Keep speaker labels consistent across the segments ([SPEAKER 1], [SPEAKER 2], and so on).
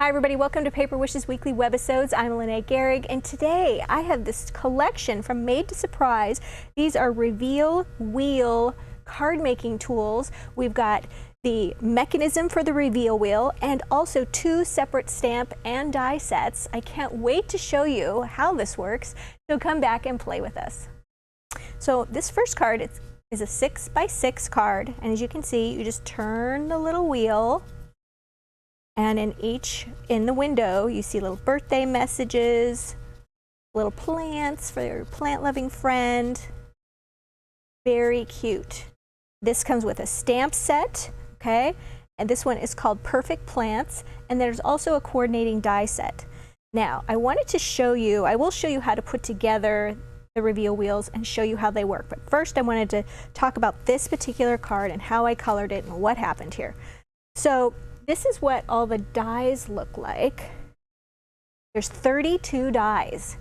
[SPEAKER 1] Hi everybody, welcome to Paper Wishes Weekly Webisodes. I'm Lene Gehrig, and today I have this collection from Made to Surprise. These are reveal wheel card making tools. We've got the mechanism for the reveal wheel and also two separate stamp and die sets. I can't wait to show you how this works, so come back and play with us. So this first card is a 6x6 card, and as you can see, you just turn the little wheel. And in the window, you see little birthday messages, little plants for your plant-loving friend. Very cute. This comes with a stamp set, okay? And this one is called Perfect Plants. And there's also a coordinating die set. Now, I wanted to show you, I will show you how to put together the reveal wheels and show you how they work. But first, I wanted to talk about this particular card and how I colored it and what happened here. So, this is what all the dies look like. There's 32 dies,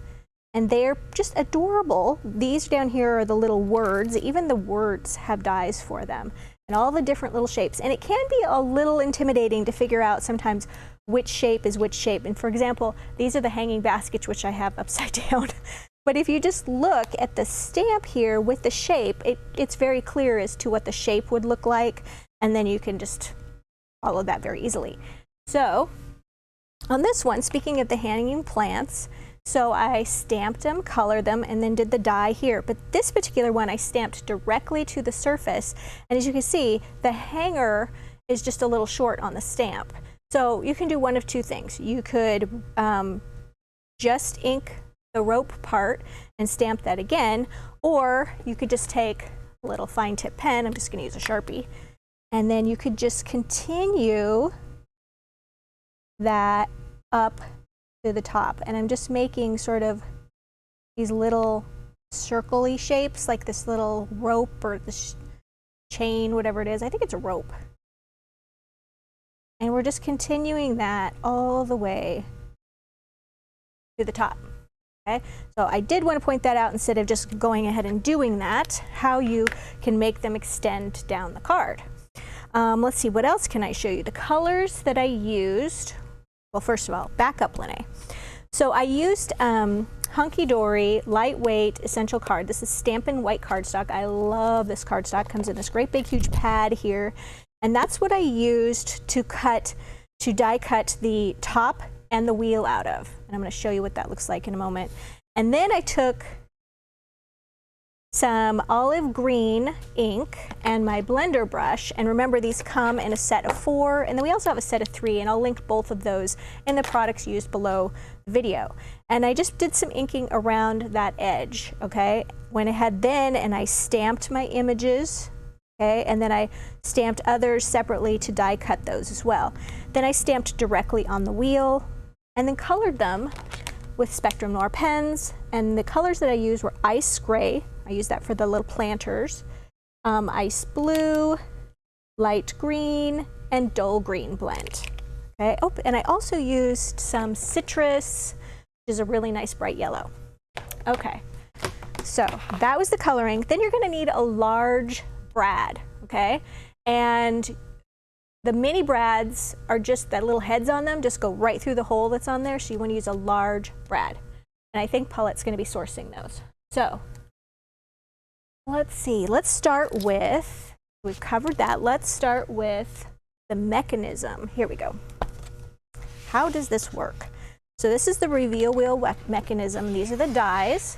[SPEAKER 1] and they're just adorable. These down here are the little words. Even the words have dies for them, and all the different little shapes. And it can be a little intimidating to figure out sometimes which shape is which shape. And for example, these are the hanging baskets, which I have upside down. But if you just look at the stamp here with the shape, it's very clear as to what the shape would look like, and then you can just follow that very easily. So on this one, speaking of the hanging plants, so I stamped them, colored them, and then did the die here. But this particular one I stamped directly to the surface, and as you can see, the hanger is just a little short on the stamp. So you can do one of two things. You could just ink the rope part and stamp that again, or you could just take a little fine tip pen, I'm just going to use a Sharpie, and then you could just continue that up to the top. And I'm just making sort of these little circle-y shapes, like this little rope or this chain, whatever it is. I think it's a rope. And we're just continuing that all the way to the top. Okay? So I did want to point that out instead of just going ahead and doing that, how you can make them extend down the card. Let's see, what else can I show you? The colors that I used. Well, first of all, back up, Lene. So I used Hunky Dory Lightweight Essential Card. This is Stampin' White cardstock. I love this cardstock. Comes in this great big huge pad here. And that's what I used to die cut the top and the wheel out of. And I'm going to show you what that looks like in a moment. And then I took some olive green ink and my blender brush, and remember these come in a set of 4, and then we also have a set of 3, and I'll link both of those in the products used below the video. And I just did some inking around that edge, okay? Went ahead then and I stamped my images, okay? And then I stamped others separately to die cut those as well. Then I stamped directly on the wheel and then colored them with Spectrum Noir pens, and the colors that I used were Ice Gray. I used that for the little planters, Ice Blue, Light Green, and Dull Green blend. Okay. Oh, and I also used some Citrus, which is a really nice bright yellow. Okay, so that was the coloring. Then you're going to need a large brad, okay? And the mini brads are just that little heads on them, just go right through the hole that's on there, so you want to use a large brad. And I think Paulette's going to be sourcing those. So let's see, let's start with, we've covered that, let's start with the mechanism. Here we go. How does this work? So this is the reveal wheel mechanism. These are the dies.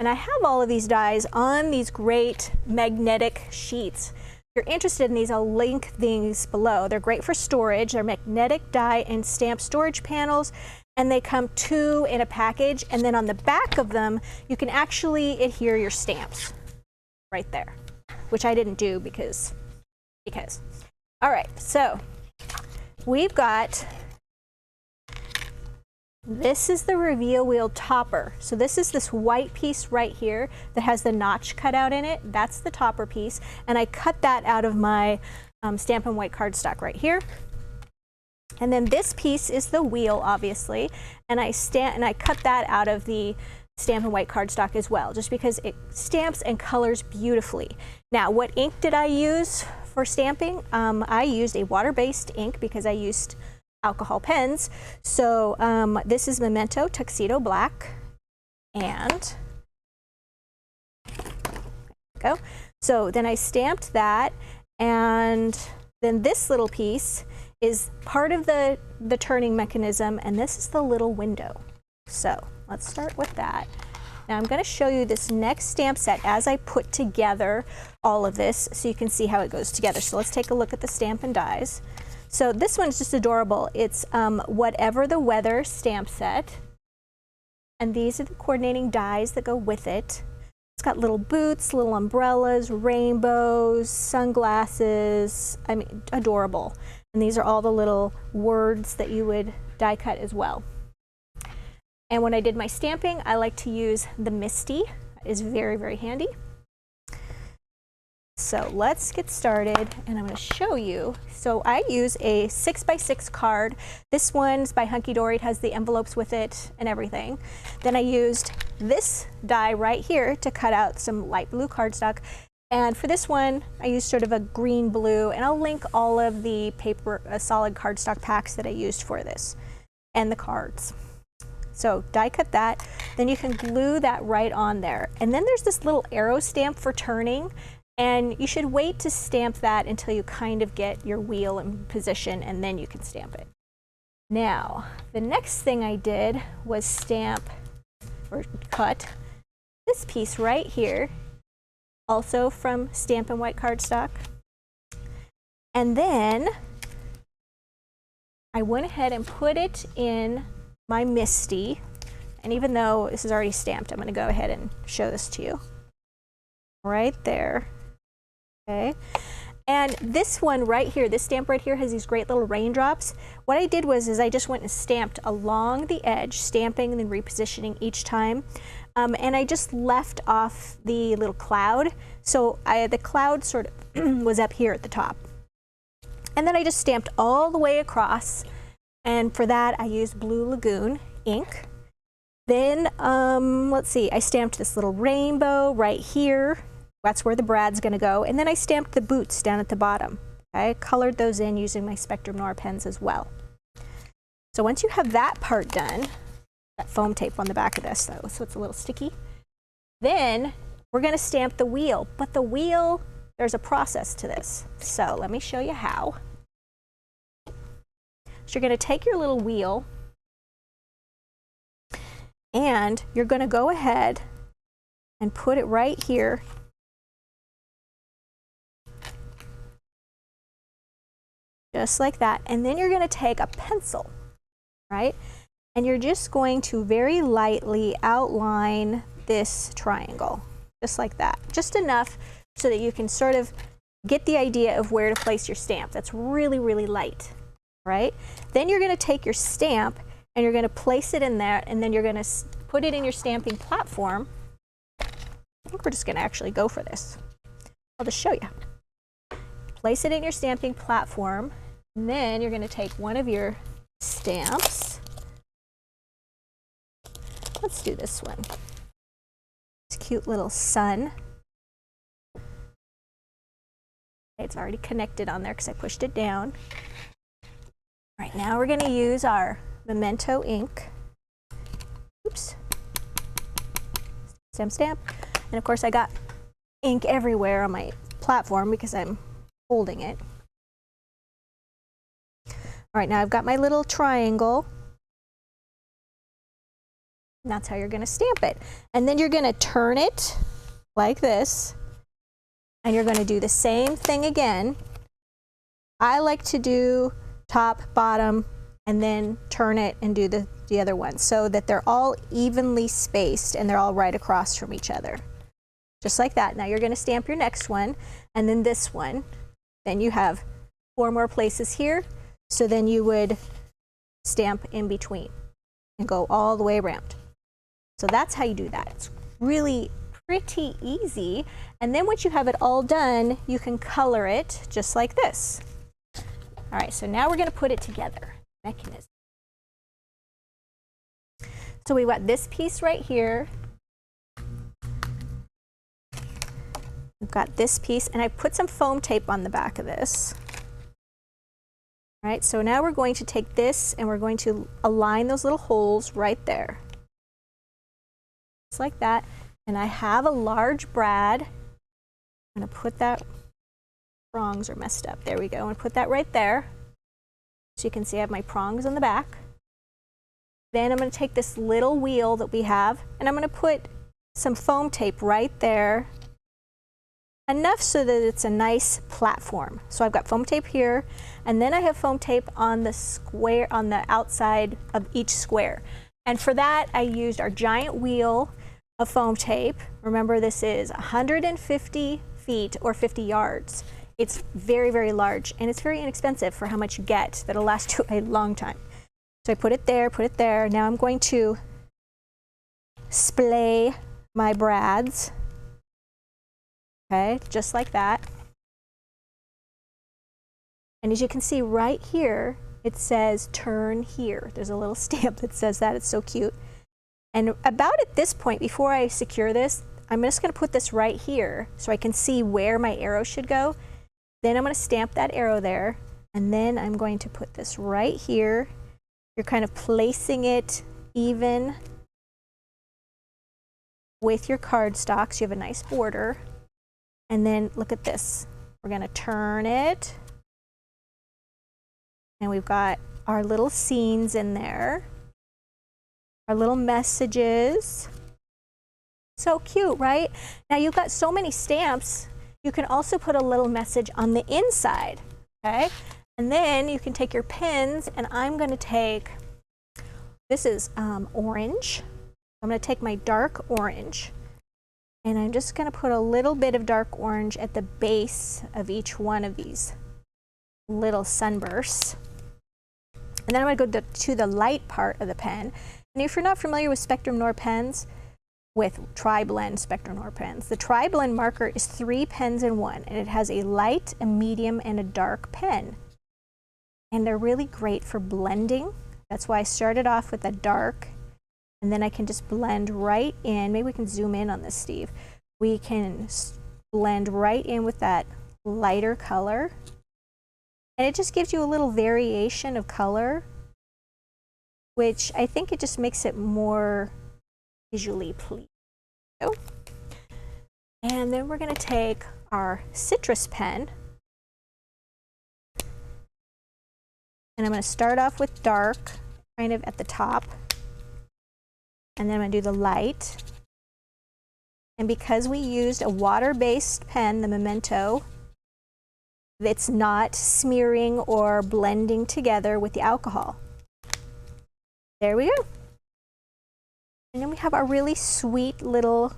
[SPEAKER 1] And I have all of these dies on these great magnetic sheets. If you're interested in these, I'll link these below. They're great for storage. They're magnetic die and stamp storage panels, and they come 2 in a package. And then on the back of them, you can actually adhere your stamps right there, which I didn't do because. All right, so we've got, this is the reveal wheel topper. So this is this white piece right here that has the notch cut out in it. That's the topper piece. And I cut that out of my Stampin' White cardstock right here. And then this piece is the wheel, obviously. And I cut that out of the Stampin' White cardstock as well, just because it stamps and colors beautifully. Now, what ink did I use for stamping? I used a water-based ink because I used alcohol pens. So this is Memento Tuxedo Black, and go. So then I stamped that, and then this little piece is part of the turning mechanism, and this is the little window. So let's start with that. Now I'm going to show you this next stamp set as I put together all of this so you can see how it goes together. So let's take a look at the Stampin' Dies. So this one's just adorable. It's Whatever the Weather stamp set, and these are the coordinating dies that go with it. It's got little boots, little umbrellas, rainbows, sunglasses. I mean, adorable. And these are all the little words that you would die cut as well. And when I did my stamping, I like to use the Misty. It is very, very handy. So let's get started, and I'm going to show you. So I use a 6x6 card. This one's by Hunky Dory. It has the envelopes with it and everything. Then I used this die right here to cut out some light blue cardstock. And for this one, I used sort of a green blue, and I'll link all of the paper, solid cardstock packs that I used for this, and the cards. So die cut that, then you can glue that right on there. And then there's this little arrow stamp for turning, and you should wait to stamp that until you kind of get your wheel in position, and then you can stamp it. Now, the next thing I did was stamp or cut this piece right here, also from Stampin' White cardstock. And then I went ahead and put it in my Misty, and even though this is already stamped, I'm going to go ahead and show this to you. Right there. Okay. And this one right here, this stamp right here has these great little raindrops. What I did was I just went and stamped along the edge, stamping and then repositioning each time. And I just left off the little cloud. So the cloud sort of was up here at the top. And then I just stamped all the way across. And for that, I used Blue Lagoon ink. Then, let's see, I stamped this little rainbow right here. That's where the brad's going to go. And then I stamped the boots down at the bottom. I colored those in using my Spectrum Noir pens as well. So once you have that part done, that foam tape on the back of this, though, so it's a little sticky, then we're going to stamp the wheel. But the wheel, there's a process to this. So let me show you how. So you're going to take your little wheel, and you're going to go ahead and put it right here. Just like that. And then you're going to take a pencil, right? And you're just going to very lightly outline this triangle, just like that. Just enough so that you can sort of get the idea of where to place your stamp. That's really, really light. Right? Then you're going to take your stamp and you're going to place it in there, and then you're going to put it in your stamping platform. I think we're just going to actually go for this. I'll just show you. Place it in your stamping platform, and then you're going to take one of your stamps. Let's do this one. This cute little sun. It's already connected on there because I pushed it down. Right now we're going to use our Memento ink. Oops. Stamp, stamp. And of course I got ink everywhere on my platform because I'm holding it. All right, now I've got my little triangle. And that's how you're going to stamp it. And then you're going to turn it like this. And you're going to do the same thing again. I like to do top, bottom, and then turn it and do the other one so that they're all evenly spaced and they're all right across from each other. Just like that. Now you're going to stamp your next one, and then this one. Then you have 4 more places here, so then you would stamp in between and go all the way around. So that's how you do that. It's really pretty easy. And then once you have it all done, you can color it just like this. All right, so now we're going to put it together. Mechanism. So we've got this piece right here. We've got this piece, and I put some foam tape on the back of this. All right, so now we're going to take this and we're going to align those little holes right there. Just like that. And I have a large brad. I'm going to put that, prongs are messed up. There we go. I'm going to put that right there. So you can see I have my prongs on the back. Then I'm going to take this little wheel that we have and I'm going to put some foam tape right there. Enough so that it's a nice platform. So I've got foam tape here, and then I have foam tape on the square, on the outside of each square. And for that, I used our giant wheel of foam tape. Remember, this is 150 feet or 50 yards. It's very, very large, and it's very inexpensive for how much you get. That'll last you a long time. So I put it there, put it there. Now I'm going to splay my brads. Okay, just like that. And as you can see right here, it says turn here. There's a little stamp that says that. It's so cute. And about at this point, before I secure this, I'm just going to put this right here so I can see where my arrow should go. Then I'm going to stamp that arrow there. And then I'm going to put this right here. You're kind of placing it even with your cardstock so you have a nice border. And then look at this. We're going to turn it. And we've got our little scenes in there. Our little messages. So cute, right? Now you've got so many stamps. You can also put a little message on the inside. Okay? And then you can take your pens, and I'm going to take, this is orange. I'm going to take my dark orange. And I'm just going to put a little bit of dark orange at the base of each one of these little sunbursts. And then I'm going to go to the light part of the pen. And if you're not familiar with Spectrum Noir pens, with Tri-Blend Spectrum Noir pens, the Tri-Blend marker is 3 pens in one, and it has a light, a medium, and a dark pen. And they're really great for blending. That's why I started off with a dark. And then I can just blend right in. Maybe we can zoom in on this, Steve. We can blend right in with that lighter color. And it just gives you a little variation of color, which I think it just makes it more visually pleasing. And then we're going to take our citrus pen. And I'm going to start off with dark, kind of at the top. And then I'm going to do the light. And because we used a water-based pen, the Memento, it's not smearing or blending together with the alcohol. There we go. And then we have our really sweet little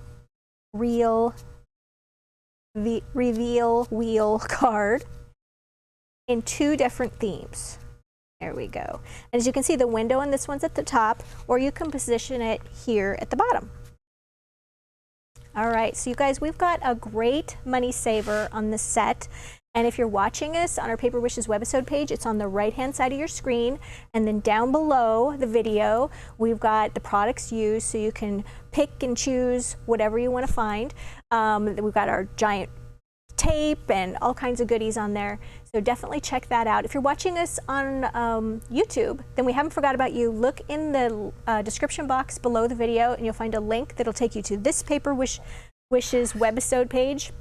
[SPEAKER 1] reveal wheel card in 2 different themes. There we go. And as you can see, the window on this one's at the top, or you can position it here at the bottom. All right, so you guys, we've got a great money saver on this set. And if you're watching us on our Paper Wishes webisode page, it's on the right-hand side of your screen. And then down below the video, we've got the products used, so you can pick and choose whatever you want to find. We've got our giant tape and all kinds of goodies on there. So definitely check that out. If you're watching us on YouTube, then we haven't forgot about you. Look in the description box below the video, and you'll find a link that'll take you to this Paper Wishes webisode page.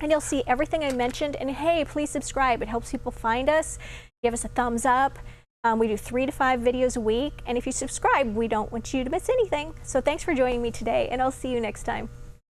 [SPEAKER 1] And you'll see everything I mentioned. And hey, please subscribe. It helps people find us. Give us a thumbs up. We do 3 to 5 videos a week. And if you subscribe, we don't want you to miss anything. So thanks for joining me today, and I'll see you next time.